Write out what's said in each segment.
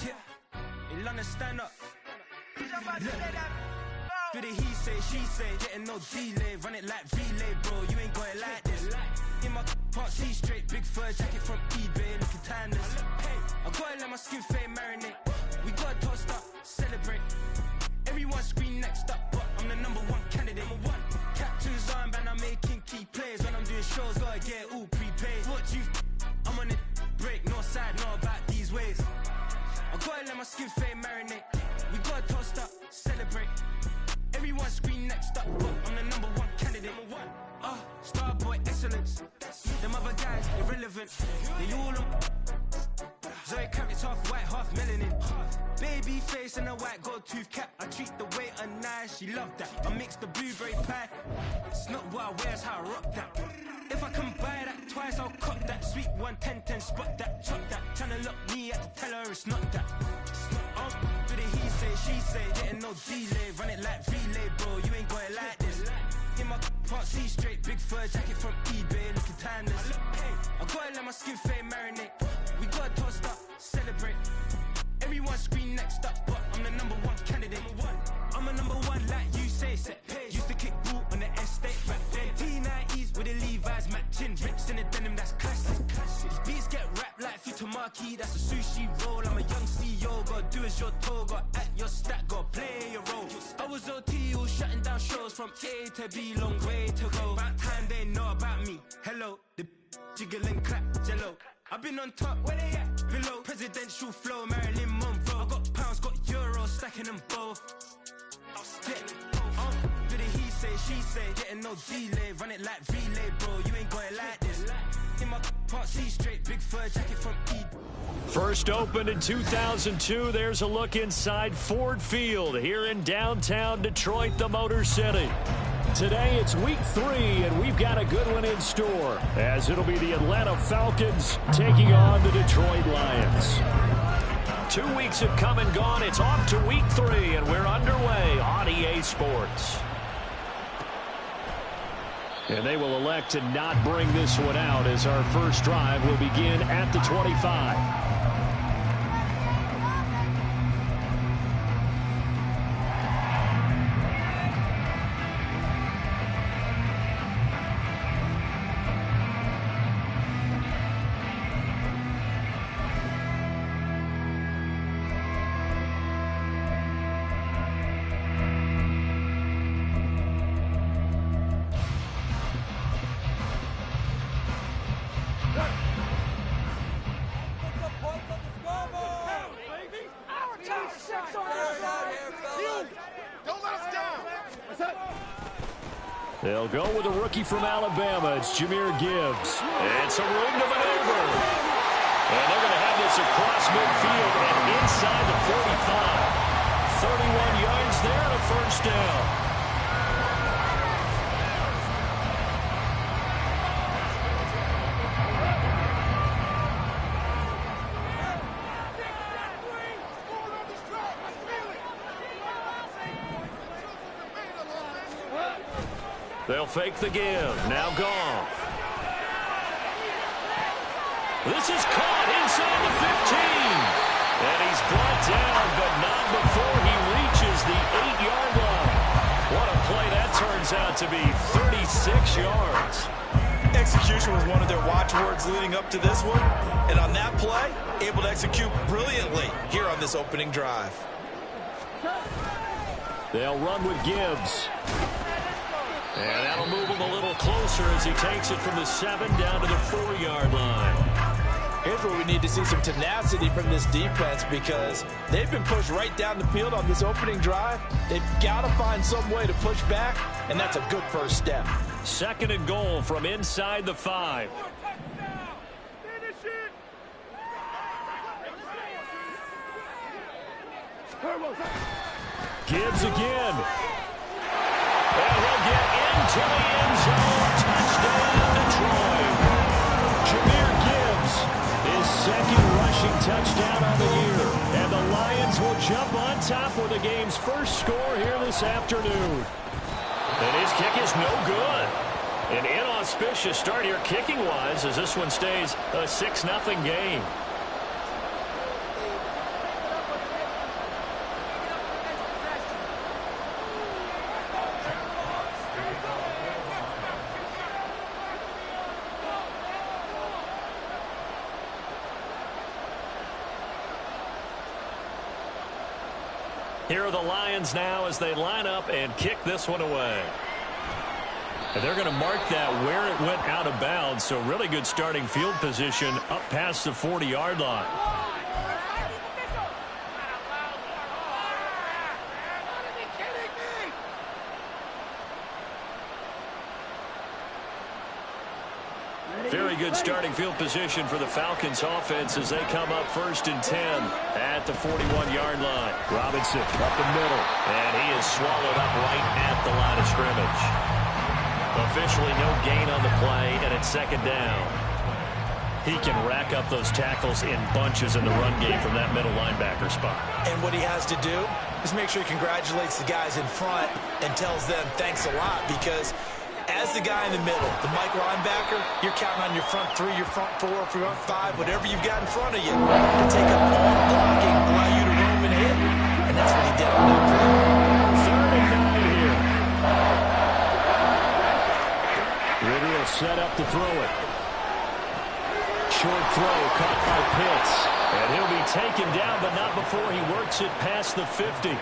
Yeah, in London, stand up. Do the he say, she say, getting no delay. Run it like relay, bro, you ain't got it like this. In my can't see straight, big fur jacket from eBay, looking timeless. I gotta let my skin fade marinate. We gotta toast up, celebrate. Everyone scream next up, but I'm the #1 candidate. Captain's armband, I'm making key plays. When I'm doing shows, gotta get it all prepaid. What you I'm on it, break, no side, no about these ways. I gotta let my skin fade marinate. We gotta toast up, celebrate. Everyone scream next up, but I'm the #1 candidate. Starboy excellence. Them other guys irrelevant. They all on. Zoe Kravitz half white, half melanin. Baby face and a white gold tooth cap. I treat the waiter nice, she love that. I mix the blueberry pie. It's not what I wear, it's how I rock that. If I can buy that twice, I'll cop that. Sweet 110, spot that, chop that. Tryna lock me, I have to tell her it's not that. Do the he say, she say, getting no delay. Run it like relay, bro, you ain't got it like this. In my can't see straight, big fur jacket from eBay, looking timeless. I gotta let my skin fade marinate. We gotta toast up, celebrate. Everyone scream next up, but I'm the #1 candidate. I'm a #1 like you say, set page. Used to kick ball on the estate back then. T90s with the Levi's matching. Rips in the denim, that's classic. These beats get wrapped like Futamaki, that's a sushi roll. I'm a young CEO, gotta do as you're told. Gotta act your stat, gotta play your role. I was OT, all shutting down shows from A to B, long way to go. About time they know about me. Hello, the jiggle and clap, jello. I've been on top, where they at? Below, presidential flow, Marilyn Monroe. I got pounds, got euros, stacking them both. Do the he say, she say, getting no delay. Run it like relay, bro, you ain't got it like this. In my can't see straight, big fur jacket from eBay. First opened in 2002, there's a look inside Ford Field here in downtown Detroit, the Motor City. Today it's week 3, and we've got a good one in store, as it'll be the Atlanta Falcons taking on the Detroit Lions. 2 weeks have come and gone. It's off to week 3, and we're underway on EA Sports. And they will elect to not bring this one out, as our first drive will begin at the 25. They'll go with a rookie from Alabama. It's Jahmyr Gibbs. And some room to maneuver. And they're going to have this across midfield and inside the 45. 31 yards there and a first down. They'll fake the give. Now Goff. This is caught inside the 15. And he's brought down, but not before he reaches the 8-yard line. What a play that turns out to be, 36 yards. Execution was one of their watchwords leading up to this one. And on that play, able to execute brilliantly here on this opening drive. They'll run with Gibbs. And that'll move him a little closer as he takes it from the 7 down to the 4-yard line. Here's where we need to see some tenacity from this defense, because they've been pushed right down the field on this opening drive. They've got to find some way to push back, and that's a good first step. 2nd and goal from inside the 5. Gibbs again. And he'll get into the end zone. Touchdown, Detroit. Jahmyr Gibbs, his 2nd rushing touchdown on the year. And the Lions will jump on top with the game's first score here this afternoon. And his kick is no good. An inauspicious start here kicking-wise, as this one stays a 6-0 game. Here are the Lions now as they line up and kick this one away. And they're going to mark that where it went out of bounds, so really good starting field position up past the 40-yard line. Very good starting field position for the Falcons offense as they come up 1st and 10 at the 41-yard line. Robinson up the middle, and he is swallowed up right at the line of scrimmage. Officially no gain on the play, and it's 2nd down. He can rack up those tackles in bunches in the run game from that middle linebacker spot. And what he has to do is make sure he congratulates the guys in front and tells them thanks a lot, because as the guy in the middle, the Mike linebacker, you're counting on your front 3, your front 4, front 5, whatever you've got in front of you to take up all the blocking, allow you to roam and hit. And that's what he did on that play. 3rd and 9 here. Ridder will set up to throw it. Short throw caught by Pitts. And he'll be taken down, but not before he works it past the 50.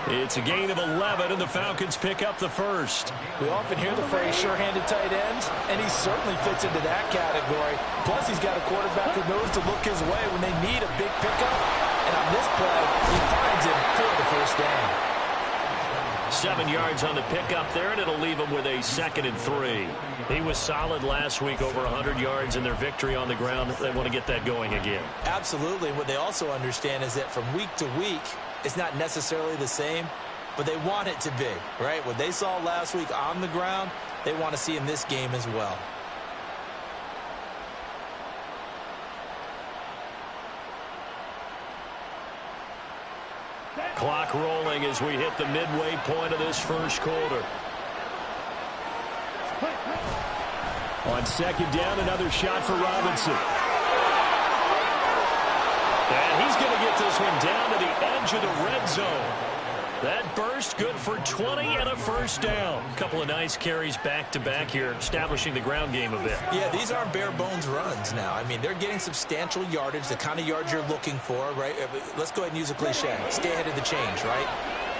It's a gain of 11, and the Falcons pick up the first. We often hear the phrase sure-handed tight ends, and he certainly fits into that category. Plus, he's got a quarterback who knows to look his way when they need a big pickup. And on this play, he finds him for the first down. 7 yards on the pickup there, and it'll leave him with a 2nd and 3. He was solid last week, over 100 yards in their victory on the ground. They want to get that going again. Absolutely. And what they also understand is that from week to week, it's not necessarily the same, but they want it to be, right? What they saw last week on the ground, they want to see in this game as well. Clock rolling as we hit the midway point of this first quarter. On 2nd down, another shot for Robinson. And he's going to get this one down to the edge of the red zone. That burst good for 20 and a first down. A couple of nice carries back-to-back here, establishing the ground game a bit. Yeah, these aren't bare-bones runs now. I mean, they're getting substantial yardage, the kind of yards you're looking for, right? Let's go ahead and use a cliche. Stay ahead of the change, right?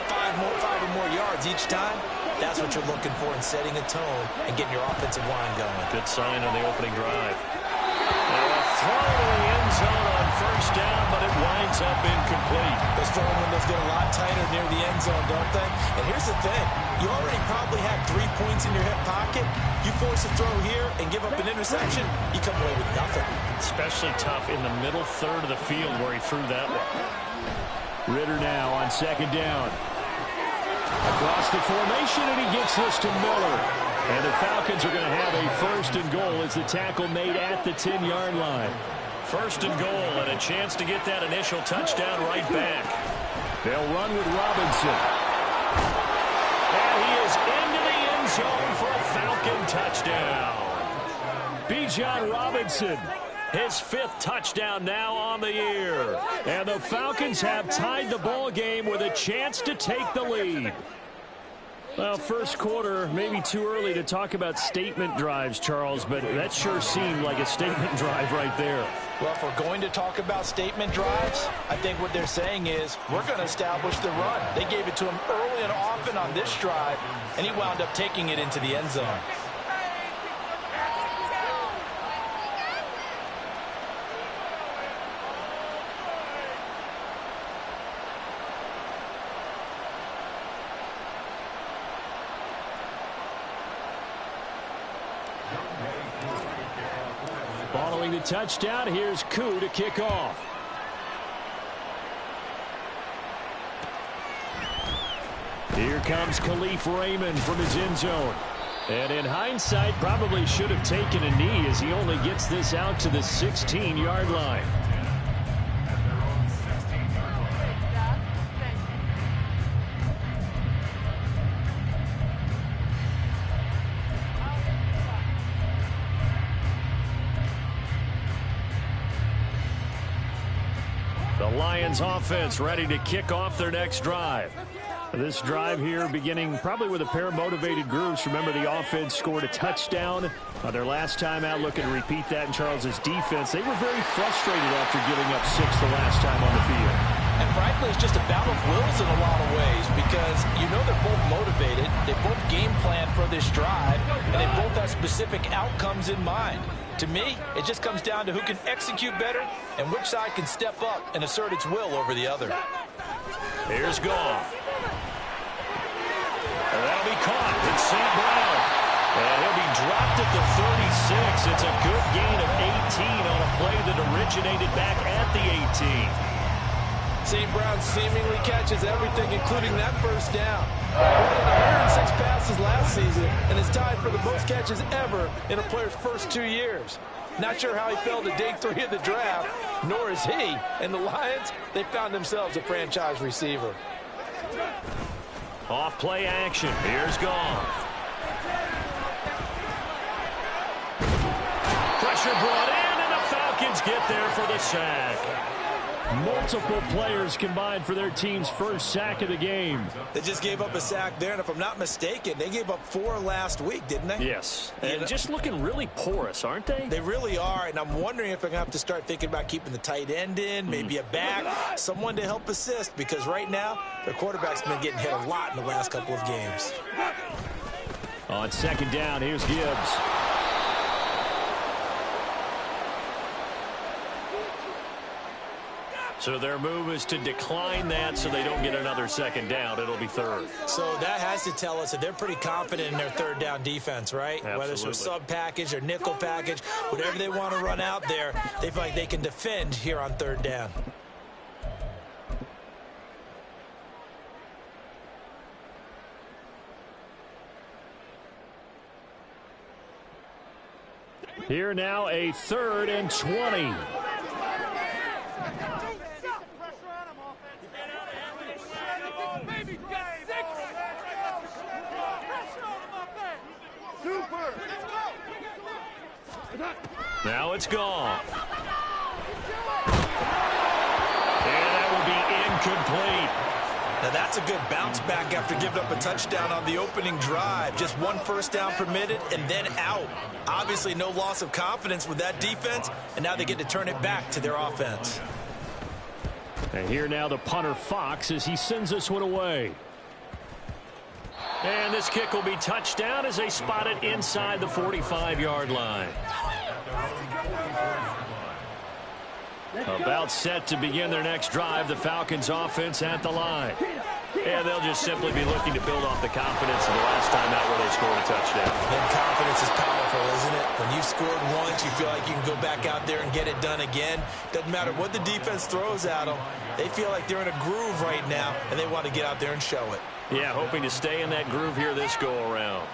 5 or more yards each time. That's what you're looking for in setting a tone and getting your offensive line going. Good sign on the opening drive. Throw to the end zone on first down, but it winds up incomplete. Those throwing windows get a lot tighter near the end zone, don't they? And here's the thing. You already probably have 3 points in your hip pocket. You force a throw here and give up an interception, you come away with nothing. Especially tough in the middle third of the field where he threw that one. Ridder now on 2nd down. Across the formation, and he gets this to Miller. And the Falcons are going to have a 1st and goal as the tackle made at the 10-yard line. 1st and goal, and a chance to get that initial touchdown right back. They'll run with Robinson. And he is into the end zone for a Falcon touchdown. Bijan Robinson, his 5th touchdown now on the year. And the Falcons have tied the ball game with a chance to take the lead. Well, first quarter, maybe too early to talk about statement drives, Charles, but that sure seemed like a statement drive right there. Well, if we're going to talk about statement drives, I think what they're saying is we're going to establish the run. They gave it to him early and often on this drive, and he wound up taking it into the end zone. Following the touchdown, here's Koo to kick off. Here comes Khalif Raymond from his end zone. And in hindsight, probably should have taken a knee as he only gets this out to the 16-yard line. The Lions offense ready to kick off their next drive. This drive here beginning probably with a pair of motivated groups. Remember, the offense scored a touchdown their last time out. Looking to repeat that in Charles's defense. They were very frustrated after giving up 6 the last time on the field. And frankly, it's just a battle of wills in a lot of ways because you know they're both motivated. They both game plan for this drive, and they both have specific outcomes in mind. To me, it just comes down to who can execute better and which side can step up and assert its will over the other. Here's Goff. And that'll be caught. It's St. Brown. And he'll be dropped at the 36. It's a good gain of 18 on a play that originated back at the 18. St. Brown seemingly catches everything, including that first down. Brought in 106 passes last season and is tied for the most catches ever in a player's first 2 years. Not sure how he fell to day 3 of the draft, nor is he. And the Lions, they found themselves a franchise receiver. Off play action. Here's Goff. Pressure brought in, and the Falcons get there for the sack. Multiple players combined for their team's first sack of the game. They just gave up a sack there, and if I'm not mistaken, they gave up 4 last week, didn't they? Yes, and just looking really porous, aren't they? They really are, and I'm wondering if they're going to have to start thinking about keeping the tight end in, maybe a back, someone to help assist, because right now, their quarterback's been getting hit a lot in the last couple of games. On second down, here's Gibbs. So their move is to decline that so they don't get another second down. It'll be third. So that has to tell us that they're pretty confident in their third down defense, right? Absolutely. Whether it's a sub package or nickel package, whatever they want to run out there, they feel like they can defend here on third down. Here now, a 3rd and 20. Now it's gone. And that will be incomplete. Now that's a good bounce back after giving up a touchdown on the opening drive. Just 1 first down permitted and then out. Obviously no loss of confidence with that defense, and now they get to turn it back to their offense. And here now the punter Fox as he sends this one away. And this kick will be touchdown as they spot it inside the 45-yard line. About set to begin their next drive, the Falcons offense at the line. And they'll just simply be looking to build off the confidence of the last time out where they scored a touchdown. And confidence is powerful, isn't it? When you've scored once, you feel like you can go back out there and get it done again. Doesn't matter what the defense throws at them. They feel like they're in a groove right now, and they want to get out there and show it. Yeah, hoping to stay in that groove here this go-around.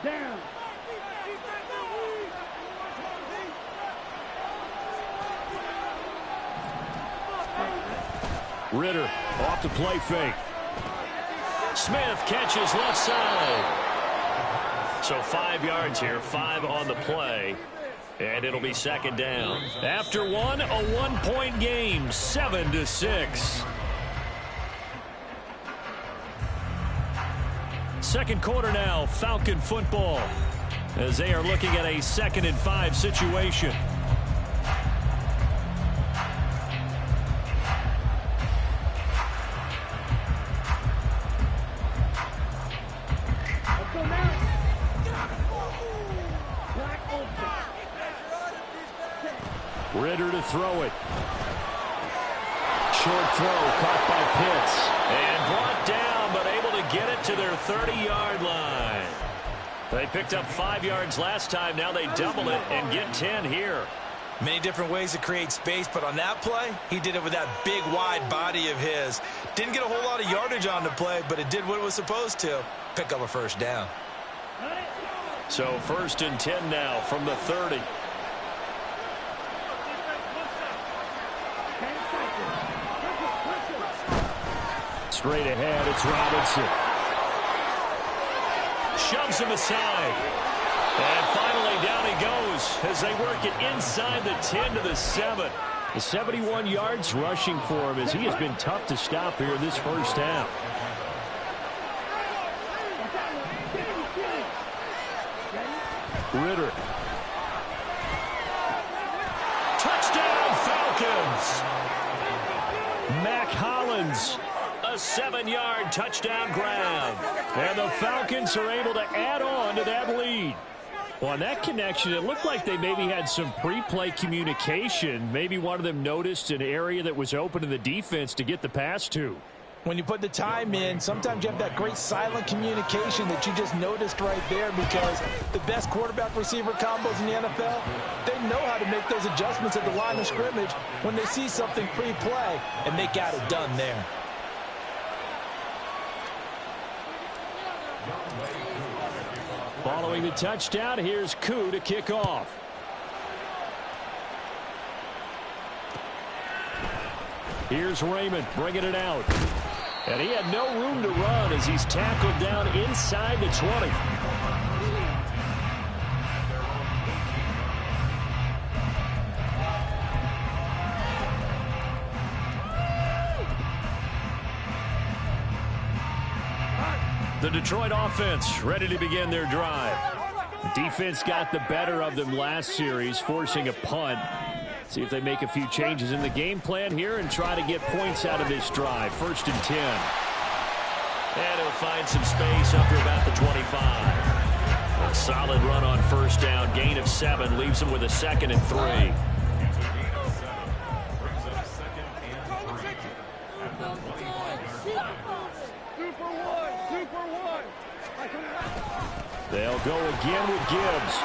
Down. Ritter off the play fake. Smith catches left side. So 5 yards here, 5 on the play. And it'll be second down. After one, a 1-point game, 7-6. Second quarter now, Falcon football, as they are looking at a 2nd and 5 situation. Ritter to throw it. Short throw caught by Pitts. And brought down, but able to get it to their 30-yard line. They picked up 5 yards last time. Now they double it and get 10 here. Many different ways to create space, but on that play, he did it with that big, wide body of his. Didn't get a whole lot of yardage on the play, but it did what it was supposed to. Pick up a first down. So 1st and 10 now from the 30. Straight ahead, it's Robinson. Shoves him aside. And finally down he goes as they work it inside the 10 to the 7. The 71 yards rushing for him as he has been tough to stop here this first half. Ritter. Touchdown, Falcons! Mac Hollins, a 7-yard touchdown grab. And the Falcons are able to add on to that lead. Well, on that connection, it looked like they maybe had some pre-play communication. Maybe one of them noticed an area that was open in the defense to get the pass to. When you put the time in, sometimes you have that great silent communication that you just noticed right there, because the best quarterback-receiver combos in the NFL, they know how to make those adjustments at the line of scrimmage when they see something pre-play, and they got it done there. Following the touchdown, here's Koo to kick off. Here's Raymond bringing it out. And he had no room to run as he's tackled down inside the 20. The Detroit offense ready to begin their drive. Defense got the better of them last series, forcing a punt. See if they make a few changes in the game plan here and try to get points out of this drive. 1st and 10. And he'll find some space up to about the 25. A solid run on 1st down. Gain of 7 leaves him with a 2nd and 3. They'll go again with Gibbs.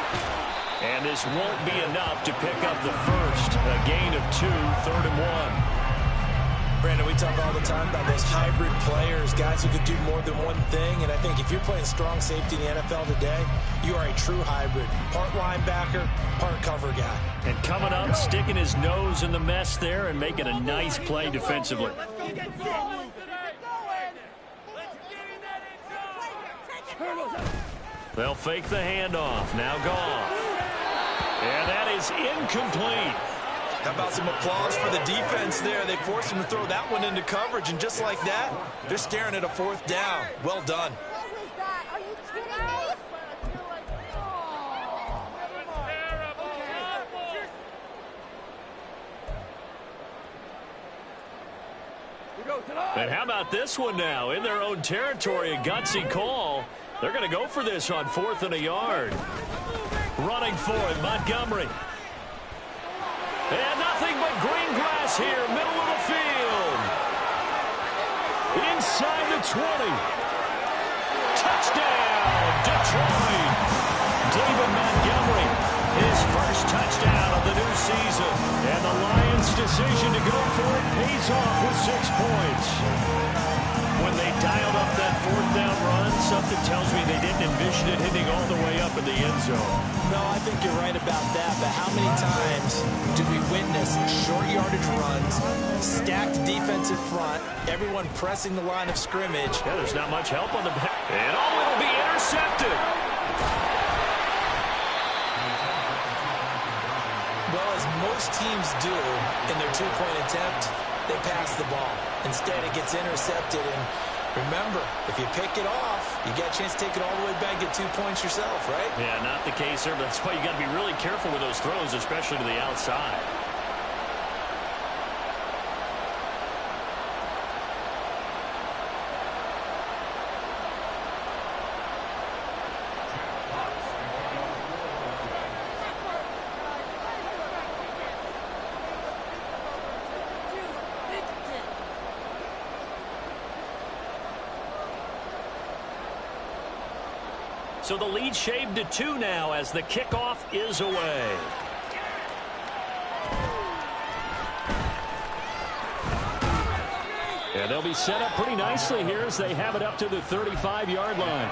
And this won't be enough to pick up the first. A gain of 2, 3rd and 1. Brandon, we talk all the time about those hybrid players, guys who could do more than one thing. And I think if you're playing strong safety in the NFL today, you are a true hybrid. Part linebacker, part cover guy. And coming up, sticking his nose in the mess there and making a nice play defensively. They'll fake the handoff. Now Goff. And that is incomplete. How about some applause for the defense there? They forced him to throw that one into coverage, and just like that, they're staring at a 4th down. Well done. Are you kidding me? And how about this one now? In their own territory, a gutsy call. They're going to go for this on 4th and a yard. Running for it, Montgomery. And nothing but green grass here, middle of the field. Inside the 20. Touchdown, Detroit. David Montgomery, his first touchdown of the new season. And the Lions' decision to go for it pays off with 6 points. When they dialed up that 4th down run, something tells me they didn't envision it hitting all the way up in the end zone. No, I think you're right about that, but how many times do we witness short yardage runs, stacked defensive front, everyone pressing the line of scrimmage? Yeah, there's not much help on the back. And it'll be intercepted. Well, as most teams do in their 2-point attempt, they pass the ball. Instead, it gets intercepted, and remember, if you pick it off, you get a chance to take it all the way back, get 2 points yourself, right? Yeah, not the case there. That's why you got to be really careful with those throws, especially to the outside. So the lead shaved to 2 now as the kickoff is away. And they'll be set up pretty nicely here as they have it up to the 35-yard line.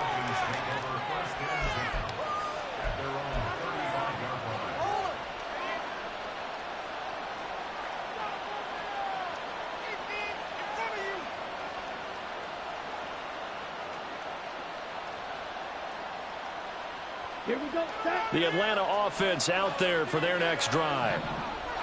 Here we go. The Atlanta offense out there for their next drive.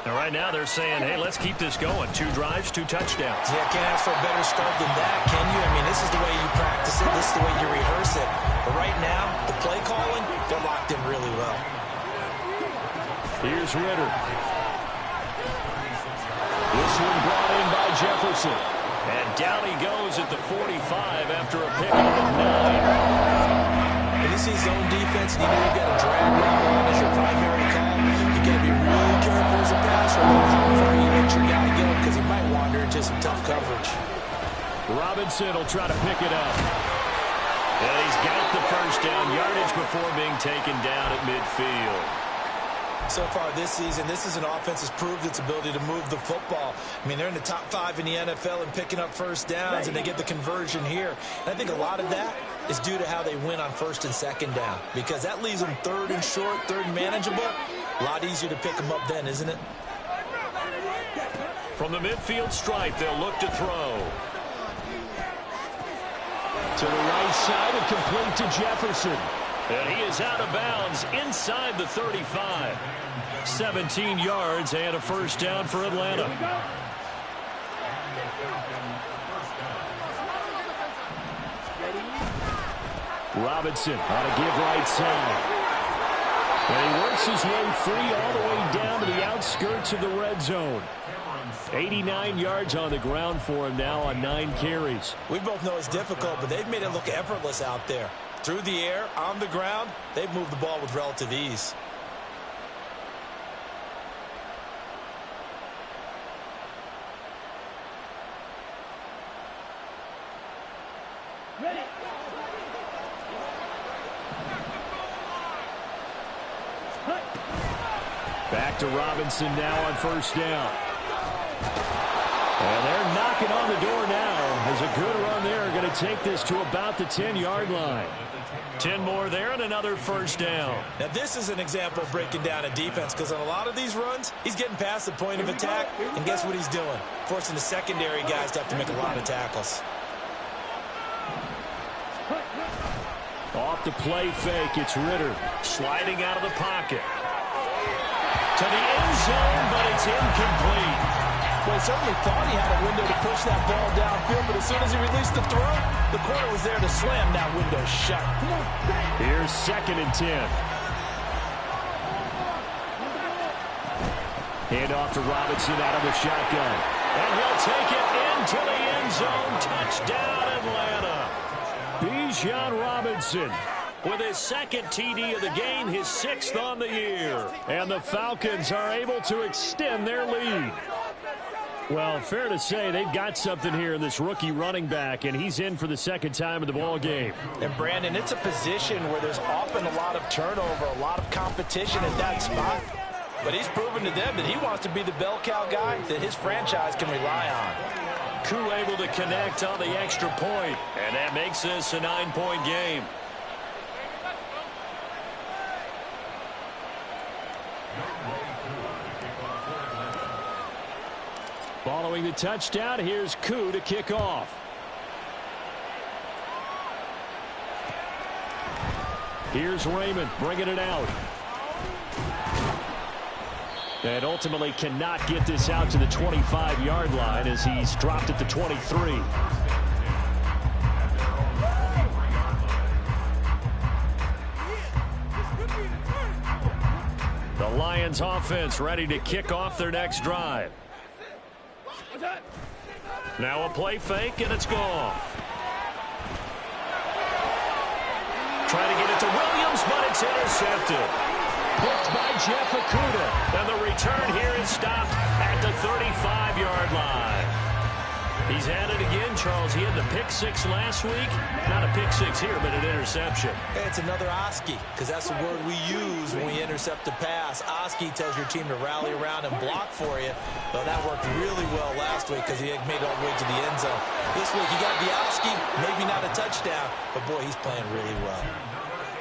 And right now they're saying, hey, let's keep this going. 2 drives, 2 touchdowns. Yeah, can't ask for a better start than that, can you? I mean, this is the way you practice it. This is the way you rehearse it. But right now, the play calling, they're locked in really well. Here's Ritter. This one brought in by Jefferson. And down he goes at the 45 after a pickup of 9. And this is zone defense, and you know you've got a drag route on as your primary call. You've got to be really careful as a passer about how far you let your guy go because he might wander into some tough coverage. Robinson will try to pick it up. And he's got the first down yardage before being taken down at midfield. So far this season, this is an offense that's proved its ability to move the football. I mean, they're in the top 5 in the NFL in picking up first downs, and they get the conversion here. And I think a lot of that is due to how they win on first and second down, because that leaves them third and short, third and manageable. A lot easier to pick them up then, isn't it? From the midfield stripe, they'll look to throw. To the right side and complete to Jefferson. And he is out of bounds inside the 35. 17 yards and a first down for Atlanta. Robinson on a give right side. And he works his way free all the way down to the outskirts of the red zone. 89 yards on the ground for him now on 9 carries. We both know it's difficult, but they've made it look effortless out there. Through the air, on the ground, they've moved the ball with relative ease. Ready. Back to Robinson now on first down. And they're knocking on the door now. As a good run there, going to take this to about the 10-yard line. 10 more there and another first down. Now this is an example of breaking down a defense, because on a lot of these runs, he's getting past the point of attack, and guess what he's doing? Forcing the secondary guys to have to make a lot of tackles. Off the play fake, it's Ritter sliding out of the pocket. To the end zone, but it's incomplete. Well, he certainly thought he had a window to push that ball downfield, but as soon as he released the throw, the corner was there to slam that window shut. Here's 2nd and 10. Hand off to Robinson out of the shotgun. And he'll take it into the end zone. Touchdown, Atlanta. Bijan Robinson with his 2nd TD of the game, his 6th on the year. And the Falcons are able to extend their lead. Well, fair to say they've got something here in this rookie running back, and he's in for the 2nd time in the ball game. And, Brandon, it's a position where there's often a lot of turnover, a lot of competition at that spot. But he's proven to them that he wants to be the bell cow guy that his franchise can rely on. Koo able to connect on the extra point, and that makes this a 9-point game. Following the touchdown, here's Koo to kick off. Here's Raymond bringing it out. And ultimately cannot get this out to the 25-yard line as he's dropped at the 23. The Lions offense ready to kick off their next drive. Now a play fake, and it's gone. Trying to get it to Williams, but it's intercepted. Picked by Jeff Okudah. And the return here is stopped at the 35-yard line. He's had it again, Charles. He had the pick 6 last week. Not a pick 6 here, but an interception. Hey, it's another Oski, because that's the word we use when we intercept a pass. Oski tells your team to rally around and block for you. Though that worked really well last week because he had made it all the way to the end zone. This week he got the Oski, maybe not a touchdown, but boy, he's playing really well.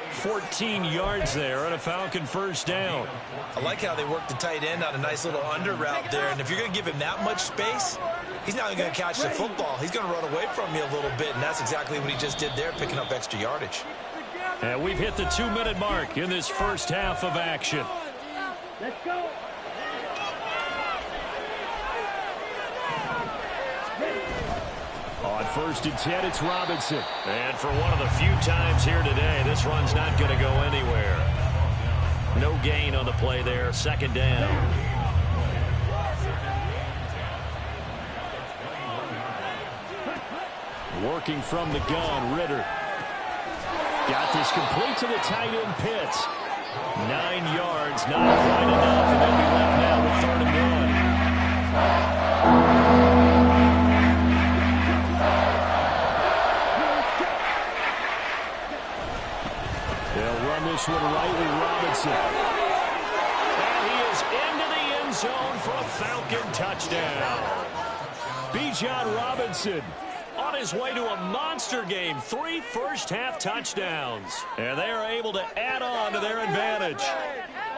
14 yards there and a Falcon first down. I like how they worked the tight end on a nice little under route there. And if you're going to give him that much space, he's not going to catch the football. He's going to run away from you a little bit, and that's exactly what he just did there, picking up extra yardage. And we've hit the 2-minute mark in this first half of action. Let's go. 1st and 10, it's Robinson. And for one of the few times here today, this run's not going to go anywhere. No gain on the play there, 2nd down. Working from the gun, Ritter. Got this complete to the tight end, Pitts. 9 yards, not quite enough, and they'll be left now with 3rd and 1. They'll run this one right with Robinson. And he is into the end zone for a Falcon touchdown. Bijan Robinson on his way to a monster game. 3 first-half touchdowns. And they are able to add on to their advantage.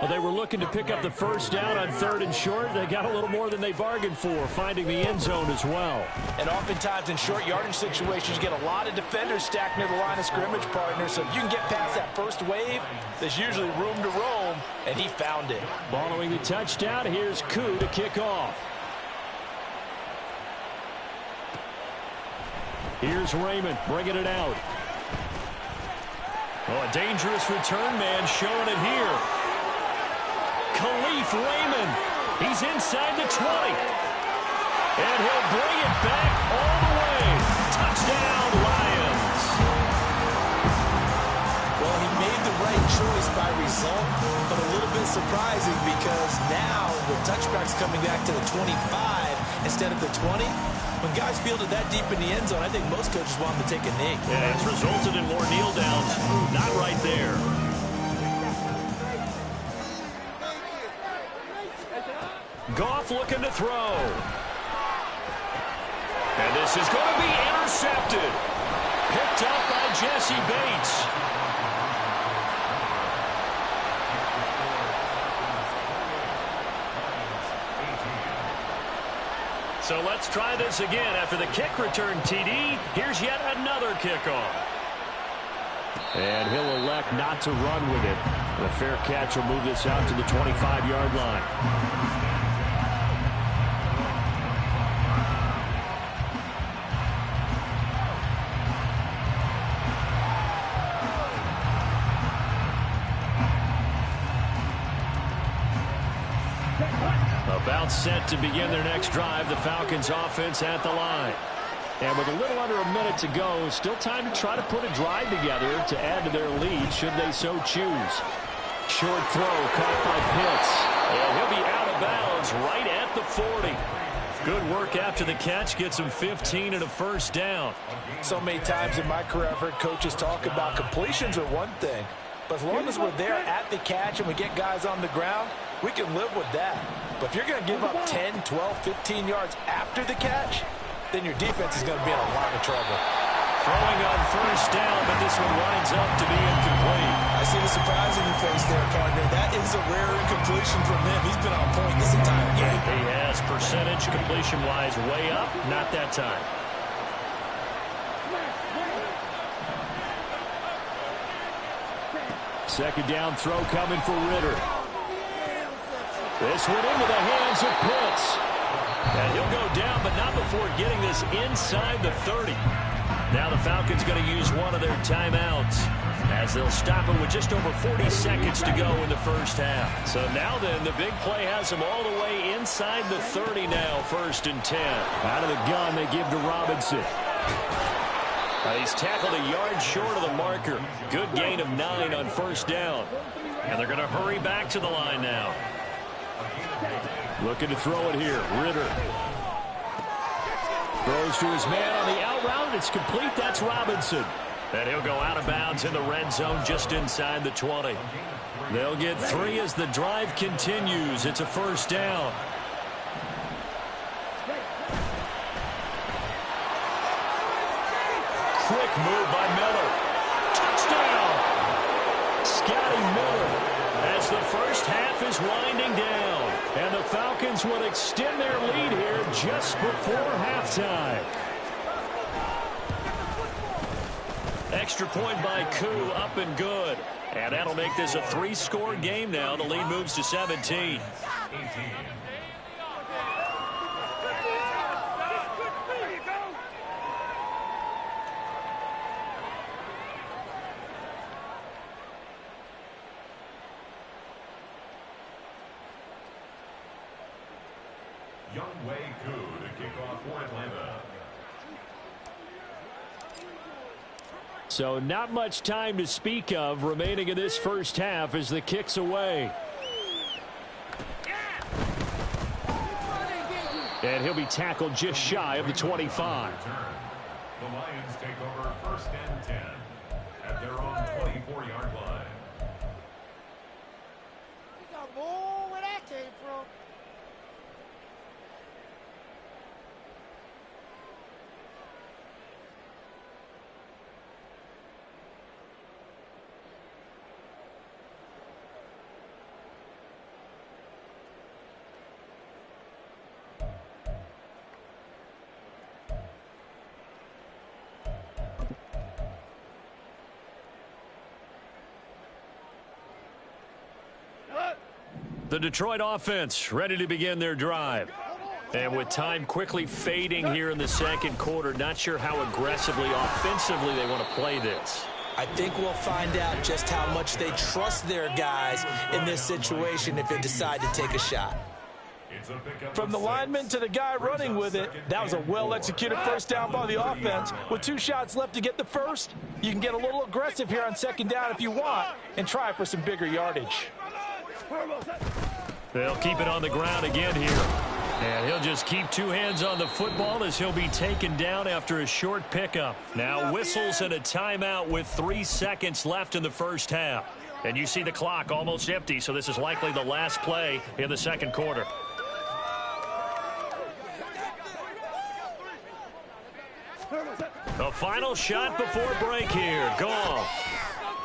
Well, they were looking to pick up the 1st down on 3rd and short. They got a little more than they bargained for, finding the end zone as well. And oftentimes in short yardage situations, you get a lot of defenders stacked near the line of scrimmage, partner. So if you can get past that first wave, there's usually room to roam, and he found it. Following the touchdown, here's Koo to kick off. Here's Raymond bringing it out. Oh, a dangerous return man showing it here. Khalif Raymond. He's inside the 20. And he'll bring it back all the way. Touchdown, Lions. Well, he made the right choice by result, but a little bit surprising because now with touchbacks coming back to the 25 instead of the 20, when guys fielded that deep in the end zone, I think most coaches want them to take a knee. Yeah, it's resulted in more kneel downs. Not right there. Goff looking to throw. And this is going to be intercepted. Picked up by Jesse Bates. So let's try this again. After the kick return TD, here's yet another kickoff. And he'll elect not to run with it. The fair catch will move this out to the 25-yard line. About set to begin their next drive, the Falcons offense at the line. And with a little under a minute to go, still time to try to put a drive together to add to their lead should they so choose. Short throw caught by Pitts. And he'll be out of bounds right at the 40. Good work after the catch. Gets him 15 and a 1st down. So many times in my career I've heard coaches talk about completions are one thing, but as long as we're there at the catch and we get guys on the ground, we can live with that. But if you're going to give up 10, 12, 15 yards after the catch, then your defense is going to be in a lot of trouble. Throwing on 1st down, but this one winds up to be incomplete. I see the surprise in your face there, partner. That is a rare incompletion from him. He's been on point this entire game. He has percentage completion-wise way up. Not that time. Second down throw coming for Ritter. This one into the hands of Pitts. And he'll go down, but not before getting this inside the 30. Now the Falcons going to use one of their timeouts as they'll stop him with just over 40 seconds to go in the 1st half. So now then, the big play has him all the way inside the 30 now, 1st and 10. Out of the gun, they give to Robinson. He's tackled a yard short of the marker. Good gain of 9 on 1st down. And they're going to hurry back to the line now. Looking to throw it here. Ritter. Throws to his man on the out route. It's complete. That's Robinson. And he'll go out of bounds in the red zone just inside the 20. They'll get 3 as the drive continues. It's a 1st down. Quick move by Miller. Touchdown! Scotty Miller as the 1st half is winding down. And the Falcons will extend their lead here just before halftime. Extra point by Koo, up and good. And that'll make this a 3-score game now. The lead moves to 17. Younghoe Koo to kick off for Atlanta. So not much time to speak of remaining in this first half as the kick's away. And he'll be tackled just shy of the 25. The Lions take over 1st and 10 at their own 24-yard line. You got more where that came from. The Detroit offense ready to begin their drive. And with time quickly fading here in the second quarter, not sure how aggressively, offensively they want to play this. I think we'll find out just how much they trust their guys in this situation if they decide to take a shot. From the lineman to the guy running with it, that was a well-executed first down by the offense. With 2 shots left to get the first, you can get a little aggressive here on second down if you want and try for some bigger yardage. They'll keep it on the ground again here. And he'll just keep 2 hands on the football as he'll be taken down after a short pickup. Now whistles and a timeout with 3 seconds left in the first half. And you see the clock almost empty, so this is likely the last play in the second quarter. The final shot before break here. Goff.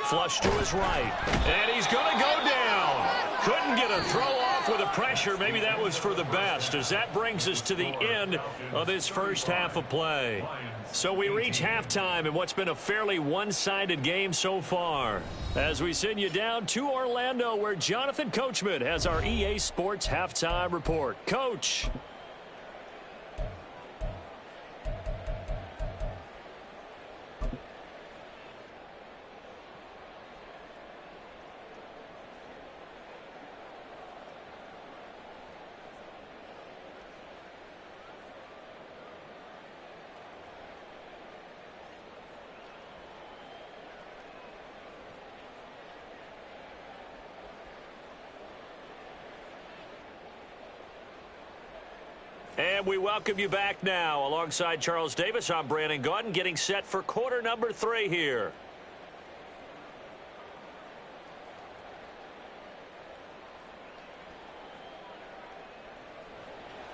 Flush to his right. And he's going to go down. Couldn't get a throw off with the pressure. Maybe that was for the best, as that brings us to the end of this first half of play. So we reach halftime in what's been a fairly one-sided game so far. As we send you down to Orlando, where Jonathan Coachman has our EA Sports Halftime Report. Coach. And we welcome you back now. Alongside Charles Davis, I'm Brandon Gaudin, getting set for quarter number 3 here.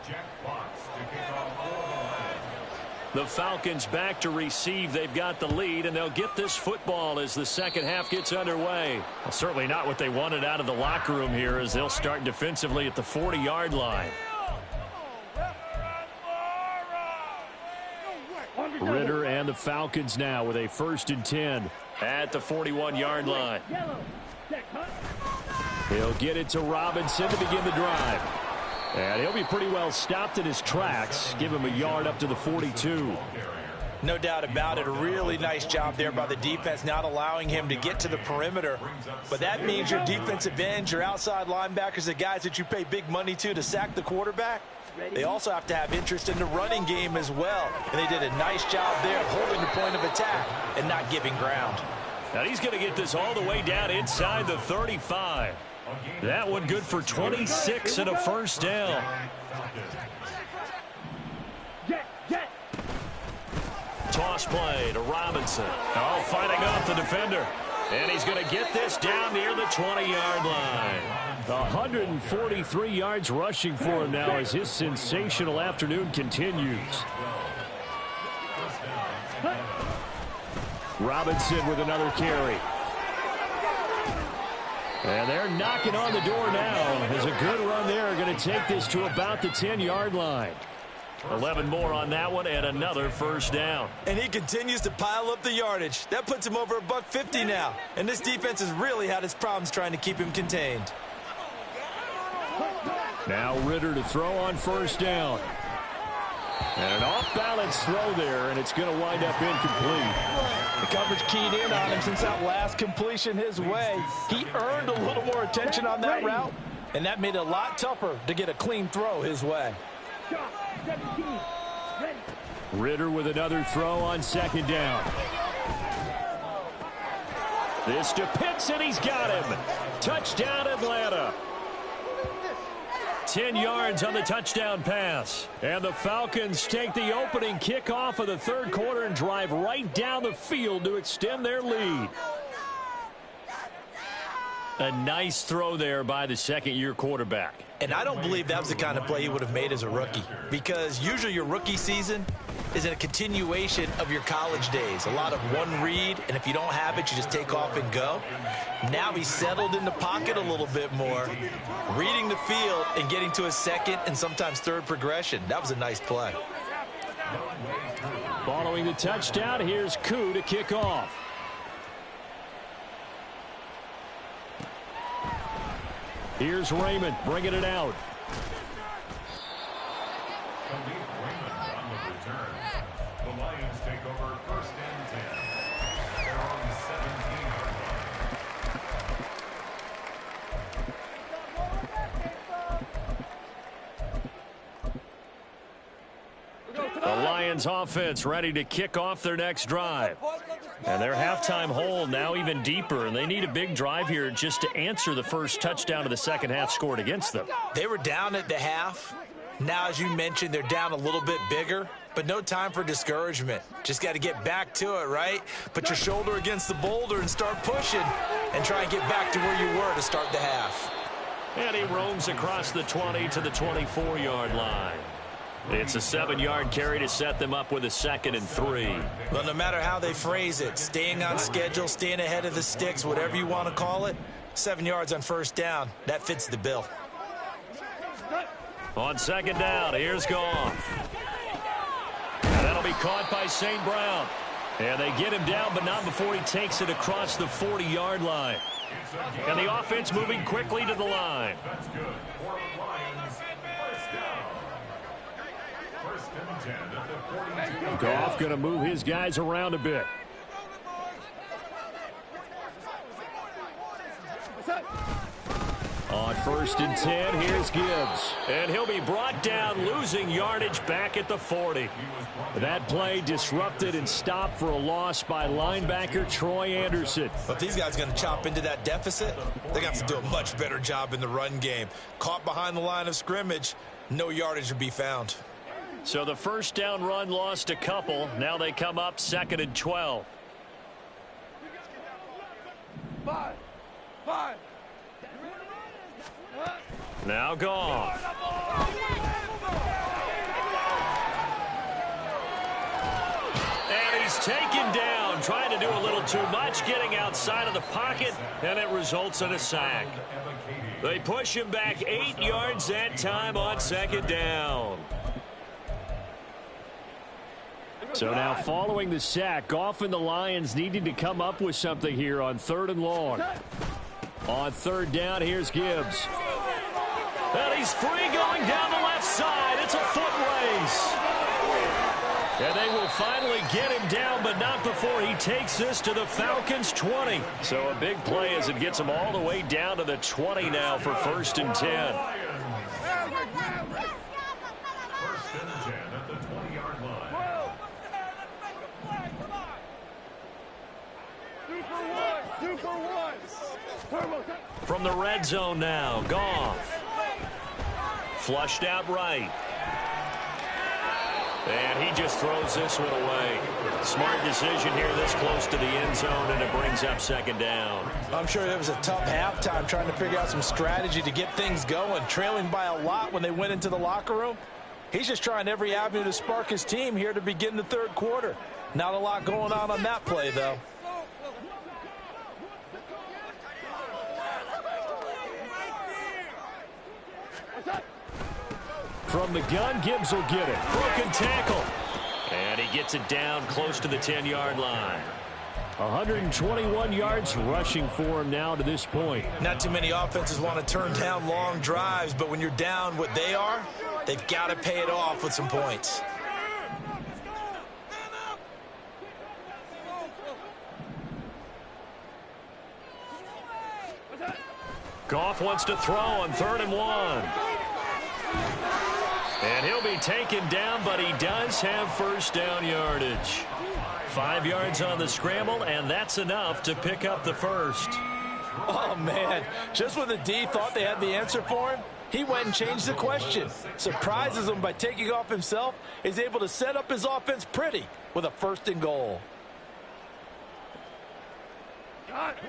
Jack Fox to kick off for the Lions. The Falcons back to receive. They've got the lead, and they'll get this football as the second half gets underway. Well, certainly not what they wanted out of the locker room here, as they'll start defensively at the 40-yard line. Ritter and the Falcons now with a 1st and 10 at the 41-yard line. He'll get it to Robinson to begin the drive. And he'll be pretty well stopped in his tracks. Give him a yard up to the 42. No doubt about it. A really nice job there by the defense, not allowing him to get to the perimeter. But that means your defensive ends, your outside linebackers, the guys that you pay big money to sack the quarterback, they also have to have interest in the running game as well. And they did a nice job there of holding the point of attack and not giving ground. Now he's going to get this all the way down inside the 35. That one good for 26 and a first down. Toss play to Robinson. Oh, fighting off the defender. And he's going to get this down near the 20-yard line. 143 yards rushing for him now as his sensational afternoon continues. Robinson with another carry. And they're knocking on the door now. There's a good run there. Going to take this to about the 10-yard line. 11 more on that one and another first down. And he continues to pile up the yardage. That puts him over $150 now. And this defense has really had its problems trying to keep him contained. Now Ritter to throw on first down. And an off-balance throw there, and it's going to wind up incomplete. The coverage keyed in on him since that last completion his way. He earned a little more attention on that route, and that made it a lot tougher to get a clean throw his way. Ritter with another throw on second down. This to Pitts, and he's got him. Touchdown, Atlanta. 10 yards on the touchdown pass. And the Falcons take the opening kickoff of the third quarter and drive right down the field to extend their lead. A nice throw there by the second-year quarterback. And I don't believe that was the kind of play he would have made as a rookie, because usually your rookie season is a continuation of your college days. A lot of one read, and if you don't have it, you just take off and go. Now he's settled in the pocket a little bit more, reading the field and getting to a second and sometimes third progression. That was a nice play. Following the touchdown, here's Koo to kick off. Here's Raymond bringing it out. On the return. The Lions take over first and 10. They're on the 17-yard The Lions offense ready to kick off their next drive. And their halftime hole now even deeper, and they need a big drive here just to answer the first touchdown of the second half scored against them. They were down at the half. Now, as you mentioned, they're down a little bit bigger, but no time for discouragement. Just got to get back to it, right? Put your shoulder against the boulder and start pushing and try and get back to where you were to start the half. And he roams across the 20 to the 24-yard line. It's a 7-yard carry to set them up with a 2nd and 3. Well, no matter how they phrase it, staying on schedule, staying ahead of the sticks, whatever you want to call it, 7 yards on first down, that fits the bill. On second down, here's Goff. And that'll be caught by St. Brown. And they get him down, but not before he takes it across the 40-yard line. And the offense moving quickly to the line. That's good. For the Lions, first down. First and 10 at the 42. Goff going to move his guys around a bit. On first and 10, here's Gibbs. And he'll be brought down, losing yardage back at the 40. That play disrupted and stopped for a loss by linebacker Troy Anderson. But these guys are going to chop into that deficit. They're going to have to do a much better job in the run game. Caught behind the line of scrimmage, no yardage to be found. So the first down run lost a couple. Now they come up 2nd and 12. 5. Now Goff. And he's taken down, trying to do a little too much, getting outside of the pocket, and it results in a sack. They push him back 8 yards that time on second down. So now following the sack, Goff and the Lions needed to come up with something here on 3rd and long. On 3rd down, here's Gibbs. And he's free going down the left side. It's a foot race. And they will finally get him down, but not before he takes this to the Falcons' 20. So a big play as it gets him all the way down to the 20 now for 1st and 10. First and 10 at the 20-yard line. 2 for 1. From the red zone now, Goff. Flushed out right. And he just throws this one away. Smart decision here this close to the end zone, and it brings up 2nd down. I'm sure it was a tough halftime trying to figure out some strategy to get things going, trailing by a lot when they went into the locker room. He's just trying every avenue to spark his team here to begin the 3rd quarter. Not a lot going on that play, though. From the gun, Gibbs will get it. Broken tackle. And he gets it down close to the 10-yard line. 121 yards rushing for him now to this point. Not too many offenses want to turn down long drives, but when you're down what they are, they've got to pay it off with some points. Goff wants to throw on 3rd and 1. And he'll be taken down, but he does have first down yardage. 5 yards on the scramble, and that's enough to pick up the first. Oh, man. Just when the D thought they had the answer for him, he went and changed the question. Surprises him by taking off himself. He's able to set up his offense pretty with a 1st and goal. Got it.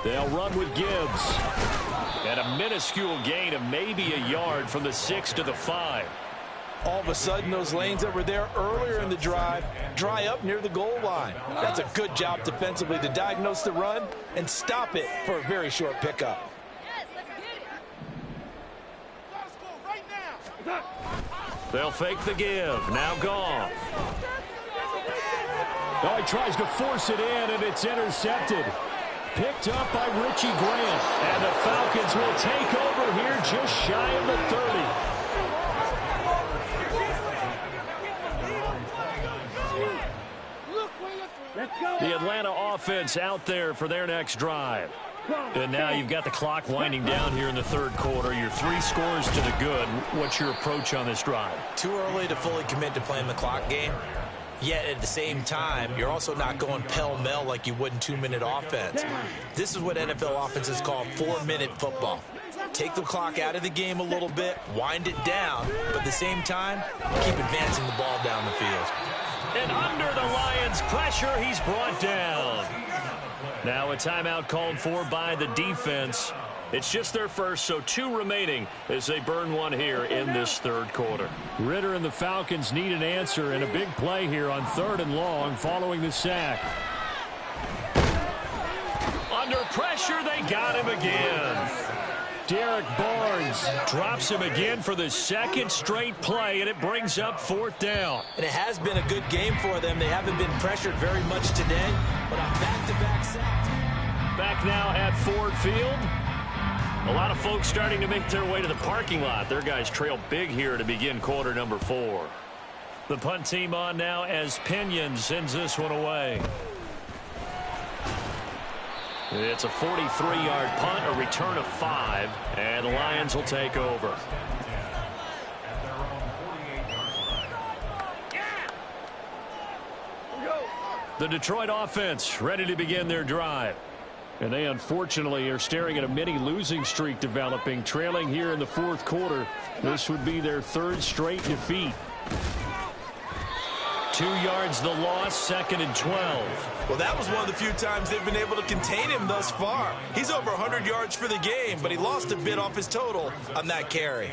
They'll run with Gibbs. And a minuscule gain of maybe a yard from the 6 to the 5. All of a sudden, those lanes that were there earlier in the drive dry up near the goal line. That's a good job defensively to diagnose the run and stop it for a very short pickup. Yes, let's get it. They'll fake the give. Now Goff. Oh, he tries to force it in, and it's intercepted. Picked up by Richie Grant. And the Falcons will take over here just shy of the 30. The Atlanta offense out there for their next drive. And now you've got the clock winding down here in the 3rd quarter. You're 3 scores to the good. What's your approach on this drive? Too early to fully commit to playing the clock game. Yet at the same time, you're also not going pell-mell like you would in 2-minute offense. This is what NFL offenses call 4-minute football. Take the clock out of the game a little bit, wind it down, but at the same time, keep advancing the ball down the field. And under the Lions' pressure, he's brought down. Now a timeout called for by the defense. It's just their first, so 2 remaining as they burn one here in this 3rd quarter. Ridder and the Falcons need an answer, and a big play here on 3rd and long following the sack. Under pressure, they got him again. Derek Barnes drops him again for the 2nd straight play, and it brings up 4th down. And it has been a good game for them. They haven't been pressured very much today, but on back-to-back sacks. Back now at Ford Field. A lot of folks starting to make their way to the parking lot. Their guys trail big here to begin quarter number 4. The punt team on now as Pinion sends this one away. It's a 43-yard punt, a return of 5, and the Lions will take over. The Detroit offense ready to begin their drive. And they unfortunately are staring at a mini losing streak developing, trailing here in the 4th quarter. This would be their 3rd straight defeat. 2 yards the loss, 2nd and 12. Well, that was one of the few times they've been able to contain him thus far. He's over 100 yards for the game, but he lost a bit off his total on that carry.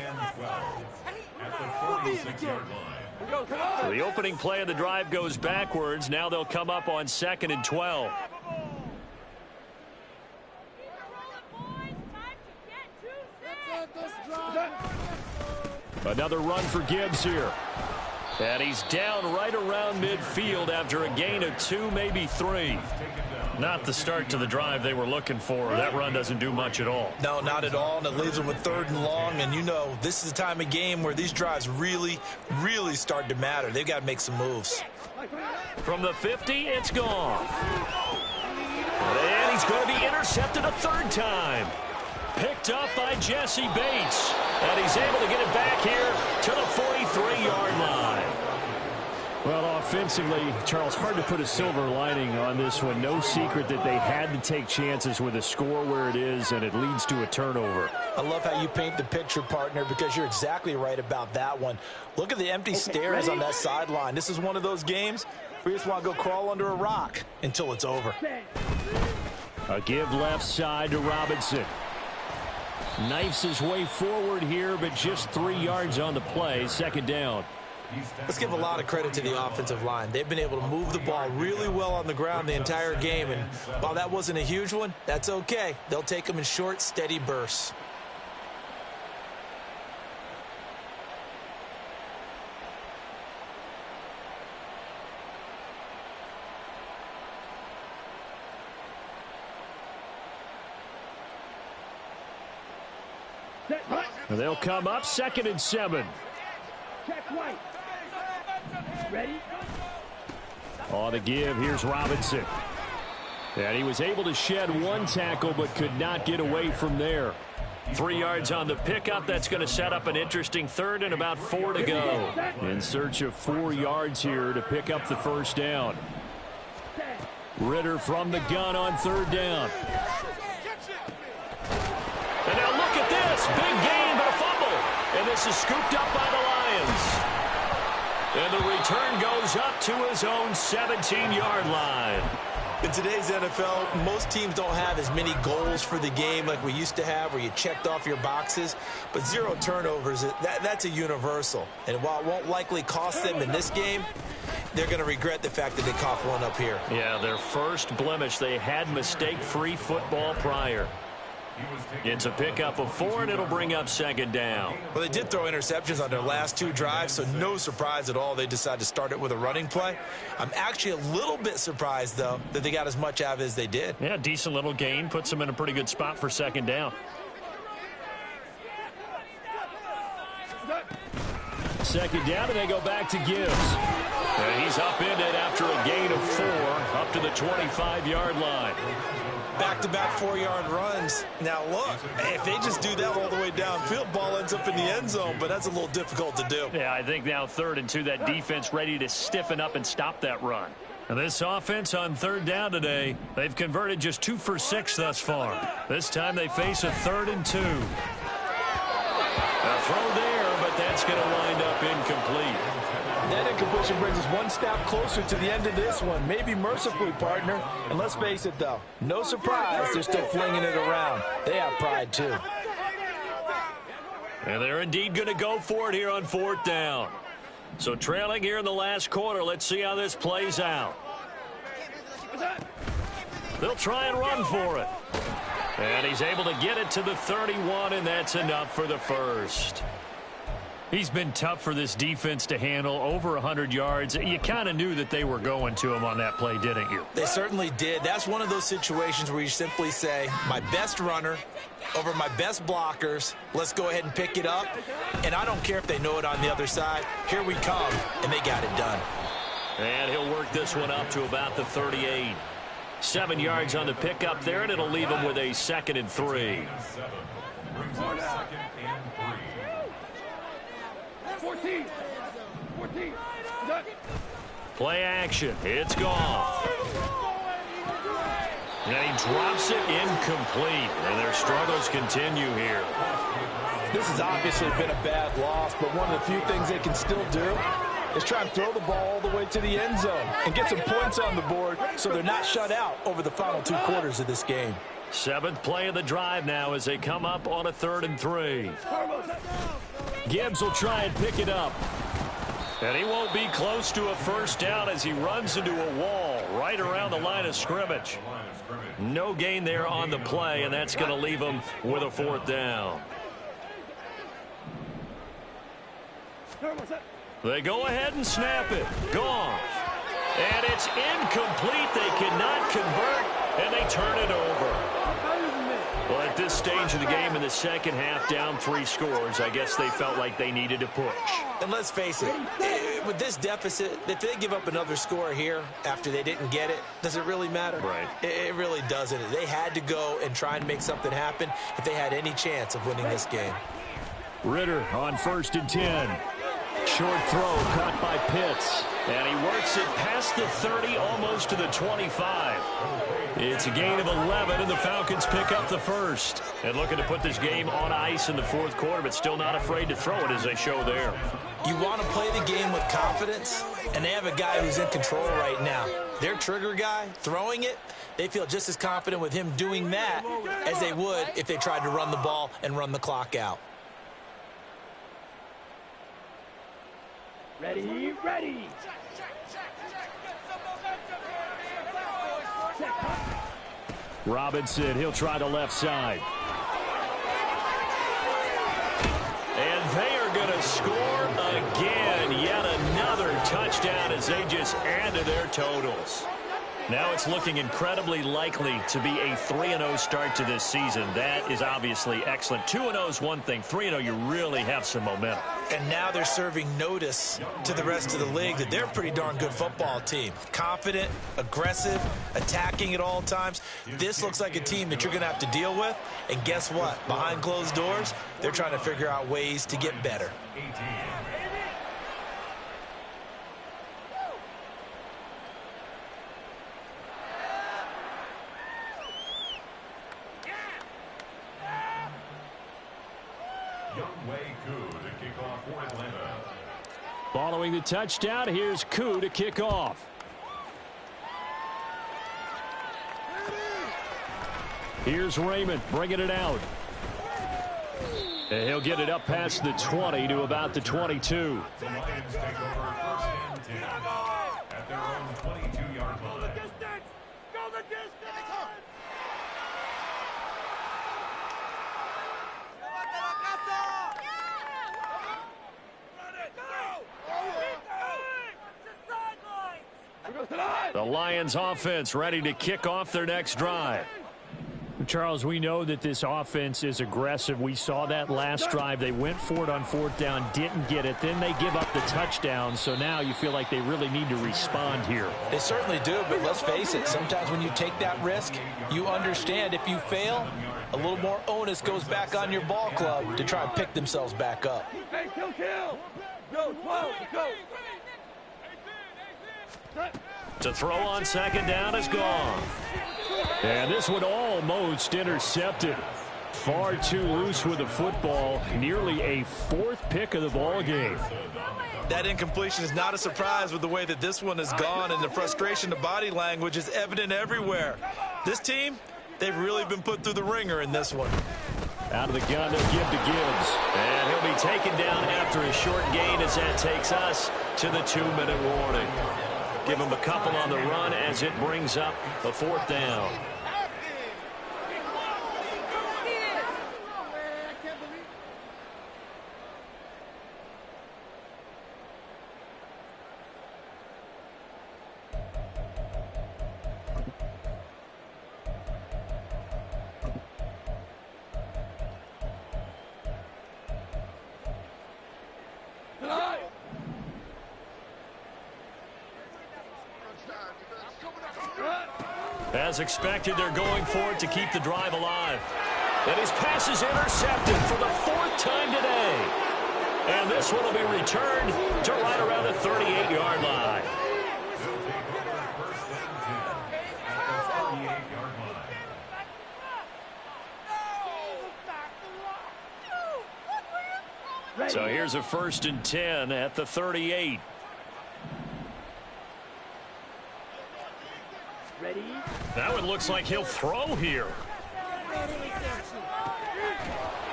So the opening play of the drive goes backwards. Now they'll come up on 2nd and 12. Another run for Gibbs here. And he's down right around midfield after a gain of 2, maybe 3. Not the start to the drive they were looking for. That run doesn't do much at all. No, not at all, and it leaves them with 3rd and long. And you know, this is the time of game where these drives really, really start to matter. They've got to make some moves. From the 50, it's gone. And he's going to be intercepted a 3rd time. Picked up by Jesse Bates. And he's able to get it back here to the 43-yard line. Well, offensively, Charles, hard to put a silver lining on this one. No secret that they had to take chances with a score where it is, and it leads to a turnover. I love how you paint the picture, partner, because you're exactly right about that one. Look at the empty stares on that sideline. This is one of those games where you just want to go crawl under a rock until it's over. A give left side to Robinson. Knifes his way forward here, but just 3 yards on the play. 2nd down. Let's give a lot of credit to the offensive line. They've been able to move the ball really well on the ground the entire game, and while that wasn't a huge one, that's okay. They'll take them in short, steady bursts. They'll come up 2nd and 7. Check White. Ready? On the give, here's Robinson. And he was able to shed one tackle but could not get away from there. 3 yards on the pickup. That's going to set up an interesting third and about 4 to go. In search of 4 yards here to pick up the first down. Ridder from the gun on third down. And now look at this. Big gain, but a fumble. And this is scooped up by the Lions. And the return goes up to his own 17-yard line. In today's NFL, most teams don't have as many goals for the game like we used to have where you checked off your boxes. But 0 turnovers, that's a universal. And while it won't likely cost them in this game, they're going to regret the fact that they coughed one up here. Yeah, their first blemish. They had mistake-free football prior. It's a pickup of 4, and it'll bring up second down. Well, they did throw interceptions on their last 2 drives, so no surprise at all they decided to start it with a running play. I'm actually a little bit surprised, though, that they got as much out of it as they did. Yeah, decent little gain. Puts them in a pretty good spot for second down. Second down, and they go back to Gibbs. And he's upended after a gain of 4 up to the 25-yard line. Back-to-back 4-yard runs. Now, look, if they just do that all the way downfield, ball ends up in the end zone, but that's a little difficult to do. Yeah, I think now 3rd and 2, that defense ready to stiffen up and stop that run. And this offense on third down today, they've converted just 2 for 6 thus far. This time they face a 3rd and 2. A throw there, but that's going to wind up incomplete. That incompletion brings us one step closer to the end of this one. Maybe mercifully, partner. And let's face it, though, no surprise, they're still flinging it around. They have pride, too. And they're indeed going to go for it here on 4th down. So trailing here in the last quarter, let's see how this plays out. They'll try and run for it. And he's able to get it to the 31, and that's enough for the first. He's been tough for this defense to handle, over 100 yards. You kind of knew that they were going to him on that play, didn't you? They certainly did. That's one of those situations where you simply say, my best runner over my best blockers, let's go ahead and pick it up. And I don't care if they know it on the other side. Here we come, and they got it done. And he'll work this one up to about the 38. 7 yards on the pickup there, and it'll leave him with a 2nd and 3. 14. Play action. It's Goff. And he drops it incomplete. And their struggles continue here. This has obviously been a bad loss, but one of the few things they can still do is try and throw the ball all the way to the end zone and get some points on the board so they're not shut out over the final 2 quarters of this game. 7th play of the drive now as they come up on a 3rd and 3. Gibbs will try and pick it up. And he won't be close to a first down as he runs into a wall right around the line of scrimmage. No gain there on the play, and that's going to leave him with a 4th down. They go ahead and snap it. Goff. And it's incomplete. They cannot convert, and they turn it over. Well, at this stage of the game in the second half, down 3 scores, I guess they felt like they needed to push. And let's face it, with this deficit, if they give up another score here after they didn't get it, does it really matter? Right. It really doesn't. They had to go and try and make something happen if they had any chance of winning this game. Ridder on 1st and 10. Short throw caught by Pitts. And he works it past the 30, almost to the 25. It's a gain of 11, and the Falcons pick up the first. And looking to put this game on ice in the 4th quarter, but still not afraid to throw it as they show there. You want to play the game with confidence, and they have a guy who's in control right now. Their trigger guy, throwing it, they feel just as confident with him doing that as they would if they tried to run the ball and run the clock out. Ready, ready. Robinson, he'll try the left side. And they are going to score again. Yet another touchdown as they just add to their totals. Now it's looking incredibly likely to be a 3-0 start to this season. That is obviously excellent. 2-0 is one thing. 3-0, you really have some momentum. And now they're serving notice to the rest of the league that they're a pretty darn good football team. Confident, aggressive, attacking at all times. This looks like a team that you're going to have to deal with. And guess what? Behind closed doors, they're trying to figure out ways to get better. Following the touchdown, here's Koo to kick off. Here's Raymond bringing it out. And he'll get it up past the 20 to about the 22. The Lions take over first and 10 at their own 22-yard line. Go the distance! Go the distance! The Lions offense ready to kick off their next drive. Charles, we know that this offense is aggressive. We saw that last drive. They went for it on 4th down, didn't get it. Then they give up the touchdown. So now you feel like they really need to respond here. They certainly do, but let's face it. Sometimes when you take that risk, you understand if you fail, a little more onus goes back on your ball club to try and pick themselves back up. Hey, kill. Go, 12, go. To throw on 2nd down is gone. And this one almost intercepted. Far too loose with the football. Nearly a 4th pick of the ball game. That incompletion is not a surprise with the way that this one has gone, and the frustration of body language is evident everywhere. This team, they've really been put through the ringer in this one. Out of the gun, they'll give to Gibbs. And he'll be taken down after a short gain as that takes us to the 2-minute warning. Give him a couple on the run as it brings up the 4th down. As expected, they're going for it to keep the drive alive. And his pass is intercepted for the 4th time today. And this one will be returned to right around the 38-yard line. So here's a 1st and 10 at the 38. Ready? That one looks like he'll throw here.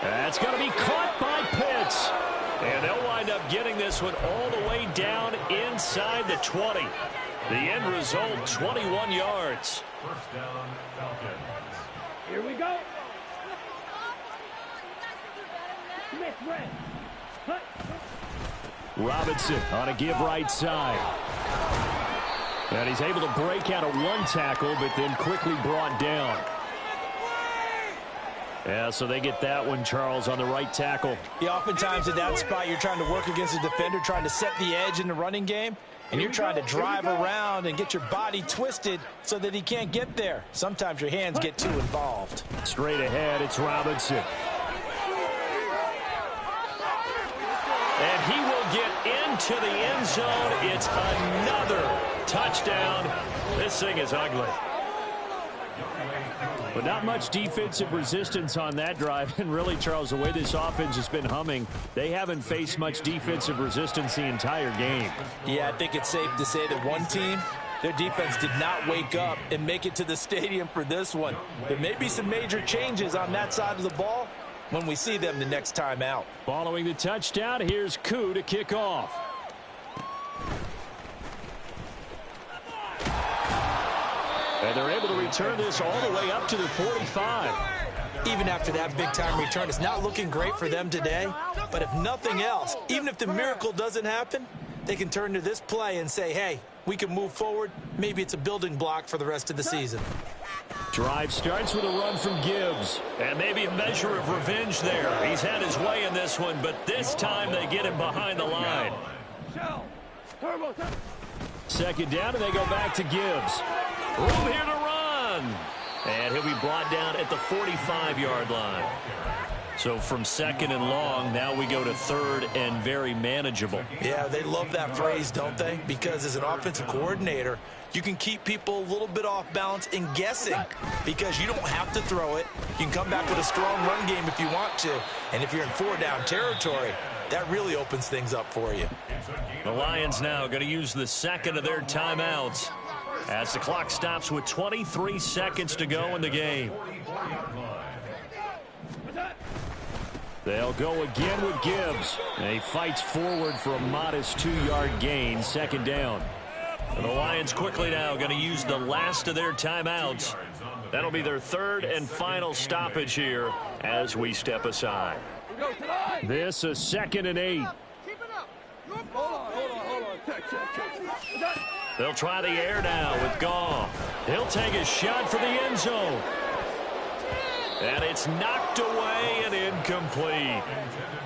That's going to be caught by Pitts. And they'll wind up getting this one all the way down inside the 20. The end result, 21 yards. First down, Falcons. Here we go. Smith, red. Cut. Robinson on a give right side. And he's able to break out of one tackle, but then quickly brought down. Yeah, so they get that one, Charles, on the right tackle. Yeah, oftentimes at that spot, you're trying to work against a defender, trying to set the edge in the running game, and you're trying to drive around and get your body twisted so that he can't get there. Sometimes your hands get too involved. Straight ahead, it's Robinson. And he will get into the end zone. It's another touchdown. This thing is ugly. But not much defensive resistance on that drive. And really, Charles, the way this offense has been humming, they haven't faced much defensive resistance the entire game. Yeah, I think it's safe to say that one team, their defense did not wake up and make it to the stadium for this one. There may be some major changes on that side of the ball when we see them the next time out. Following the touchdown, here's Koo to kick off. And they're able to return this all the way up to the 45. Even after that big-time return, it's not looking great for them today. But if nothing else, even if the miracle doesn't happen, they can turn to this play and say, hey, we can move forward. Maybe it's a building block for the rest of the season. Drive starts with a run from Gibbs. And maybe a measure of revenge there. He's had his way in this one, but this time they get him behind the line. Second down, and they go back to Gibbs. Room here to run. And he'll be brought down at the 45-yard line. So from second and long, now we go to third and very manageable. Yeah, they love that phrase, don't they? Because as an offensive coordinator, you can keep people a little bit off balance and guessing because you don't have to throw it. You can come back with a strong run game if you want to. And if you're in 4-down territory, that really opens things up for you. The Lions now going to use the second of their timeouts as the clock stops with 23 seconds to go in the game. They'll go again with Gibbs. And he fights forward for a modest 2-yard gain, second down. And the Lions quickly now going to use the last of their timeouts. That'll be their third and final stoppage here as we step aside. This is 2nd and 8. They'll try the air now with Goff. He'll take a shot for the end zone. And it's knocked away and incomplete.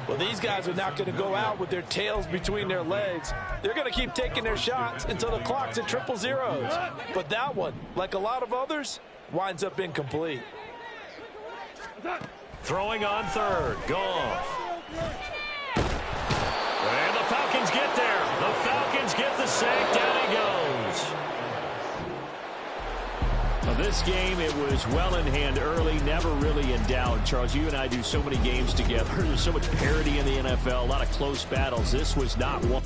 Well, these guys are not going to go out with their tails between their legs. They're going to keep taking their shots until the clock's at 000. But that one, like a lot of others, winds up incomplete. Throwing on third. Goff. And the Falcons get there. The Falcons get the sack. Down he goes. This game, it was well in hand early, never really in doubt. Charles, you and I do so many games together. There's so much parity in the NFL, a lot of close battles. This was not one.